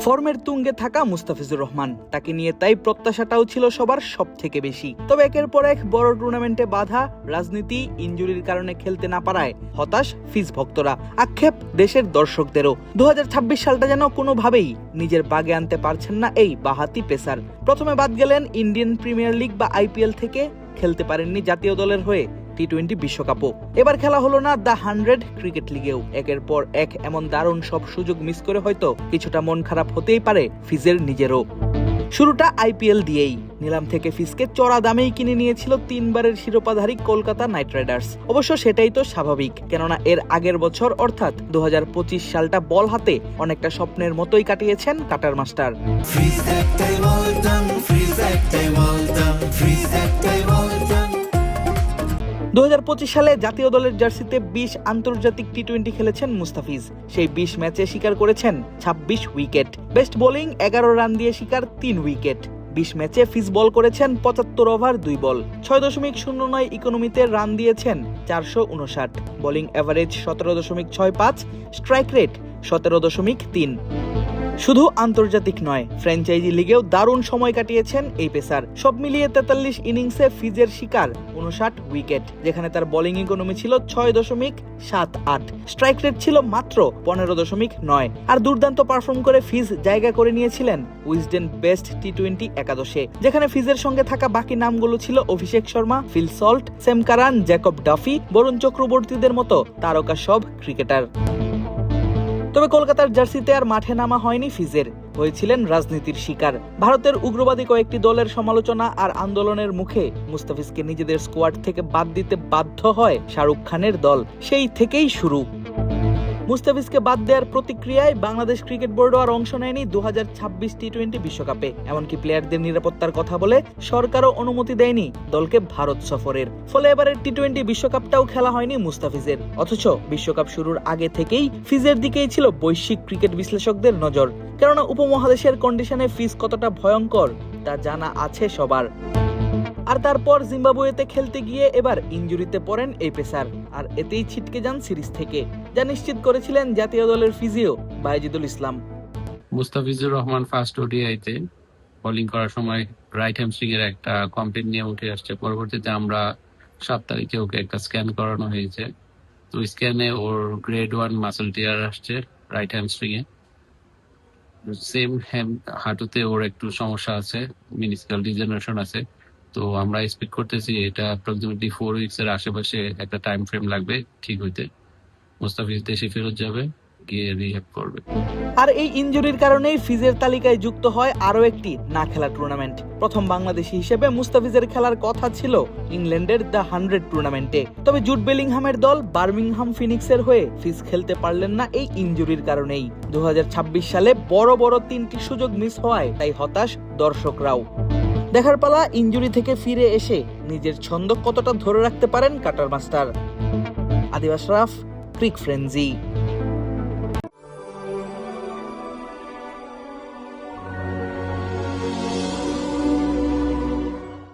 ফর্মের তুঙ্গে থাকা মুস্তাফিজুর রহমান, তাকে নিয়ে তাই প্রত্যাশাটাও ছিল সবার সব থেকে বেশি। তবে একের পর এক বড় টুর্নামেন্টে বাধা, রাজনীতি, ইনজুরির কারণে খেলতে না পারায় হতাশ ফিজ ভক্তরা, আক্ষেপ দেশের দর্শকদেরও। 2026 সালটা যেন কোনোভাবেই নিজের বাগে আনতে পারছেন না এই বাঁহাতি পেসার। প্রথমে বাদ গেলেন ইন্ডিয়ান প্রিমিয়ার লিগ বা IPL থেকে, খেলতে পারেননি জাতীয় দলের হয়ে টি-20 বিশ্বকাপও। এবার খেলা হলো না দ্য 100 ক্রিকেট লিগেও। একের পর এক এমন দারুণ সব সুযোগ মিস করে হয়তো কিছুটা মন খারাপ হতেই পারে ফিজের নিজেরও। শুরুটা IPL দিয়েই। নিলাম থেকে ফিজকে চড়া দামেই কিনে নিয়েছিল 3 বারের শিরোপাধারী কলকাতা নাইট রাইডার্স। অবশ্য সেটাই তো স্বাভাবিক, কেননা এর আগের বছর অর্থাৎ 2025 সালটা বল হাতে অনেকটা স্বপ্নের মতোই কাটিয়েছেন কাটার মাস্টার। 2025 সালে জাতীয় দলের জার্সিতে 20 আন্তর্জাতিক টি-20 খেলেছেন মুস্তাফিজ। সেই 20 ম্যাচে শিকার করেছেন 26 উইকেট। বেস্ট বোলিং 11 রান দিয়ে শিকার 3 উইকেট। 20 ম্যাচে ফিজ বল করেছেন 75 ওভার 2 বল। 6.09 ইকোনমিতে রান দিয়েছেন 459। Bowling average 17.65, strike rate 17.3। শুধু আন্তর্জাতিক নয়, ফ্র্যাঞ্চাইজি লিগেও দারুণ সময় কাটিয়েছেন এই পেসার। সব মিলিয়ে 43 ইনিংসে ফিজের শিকার 59 উইকেট, যেখানে তার বোলিং ইকোনমি ছিল 6.78, স্ট্রাইক রেট ছিল মাত্র 15.9। আর দুর্দান্ত পারফর্ম করে ফিজ জায়গা করে নিয়েছিলেন উইজডেন বেস্ট টি-20 একাদশে, যেখানে ফিজের সঙ্গে থাকা বাকি নামগুলো ছিল Abhishek Sharma, Phil Salt, Sam Curran, Jacob Duffy, Varun চক্রবর্তীদের মতো তারকা সব ক্রিকেটার। তবে কলকাতার জার্সিতে আর মাঠে নামা হয়নি ফিজের, হয়েছিলেন রাজনীতির শিকার। ভারতের উগ্রবাদী কয়েকটি দলের সমালোচনা আর আন্দোলনের মুখে মুস্তাফিজকে নিজেদের স্কোয়াড থেকে বাদ দিতে বাধ্য হয় শাহরুখ খানের দল। সেই থেকেই শুরু। মুস্তাফিজকে বাদ দেওয়ার প্রতিক্রিয়ায় বাংলাদেশ ক্রিকেট বোর্ডও আর অংশ নেয়নি 2026 টি-20 বিশ্বকাপে। এমনকি প্লেয়ারদের নিরাপত্তার কথা বলে সরকারও অনুমতি দেয়নি দলকে ভারত সফরের। ফলে এবারের টি-20 বিশ্বকাপটাও খেলা হয়নি মুস্তাফিজের। অথচ বিশ্বকাপ শুরুর আগে থেকেই ফিজের দিকেই ছিল বৈশ্বিক ক্রিকেট বিশ্লেষকদের নজর, কেননা উপমহাদেশের কন্ডিশনে ফিজ কতটা ভয়ঙ্কর তা জানা আছে সবার। আর তারপর জিম্বাবুয়েতে খেলতে গিয়ে এবার ইনজুরিতে পড়েন এই পেসার, আর এতেই ছিটকে যান সিরিজ থেকে, যা নিশ্চিত করেছিলেন জাতীয় দলের ফিজিও বাইজিদুল ইসলাম। মুস্তাফিজুর রহমান ফার্স্ট ODI-তে বোলিং করার সময় রাইট হ্যামস্ট্রিং এর একটা কমপ্লেইন নিয়ে উঠে আসছে। পরবর্তীতে আমরা 7 তারিখে ওকে একটা স্ক্যান করানো হয়েছে। তো স্ক্যানে ওর গ্রেড 1 মাসল টিয়ার আসছে রাইট হ্যামস্ট্রিং এ। সেম হাঁটুতে ওর একটু সমস্যা আছে, মিনিস্কাল ডিজেনারেশন আছে। তো আমরা এক্সপেক্ট করতেছি এটা অ্যাপ্রক্সিমেটলি 4 উইকস এর আশেপাশে একটা টাইম ফ্রেম লাগবে ঠিক হইতে। মুস্তাফিজ দেশে ফেরত যাবে, গিয়ে রিহ্যাব করবে। আর এই ইনজুরির কারণেই ফিজের তালিকায় যুক্ত হয় আরো একটি না খেলা টুর্নামেন্ট। প্রথম বাংলাদেশি হিসেবে মুস্তাফিজের খেলার কথা ছিল ইংল্যান্ডের দ্য 100 টুর্নামেন্টে। তবে জুড বেলিংহামের দল বার্মিংহাম ফিনিক্সের হয়ে ফিজ খেলতে পারলেন না এই ইনজুরির কারণেই। 2026 সালে বড় বড় 3টি সুযোগ মিস হওয়ায় তাই হতাশ দর্শকরাও। দেখার পালা ইনজুরি থেকে ফিরে এসে নিজের ছন্দ কতটা ধরে রাখতে পারেন cutter master. Adib Ashraf, cric frenzy.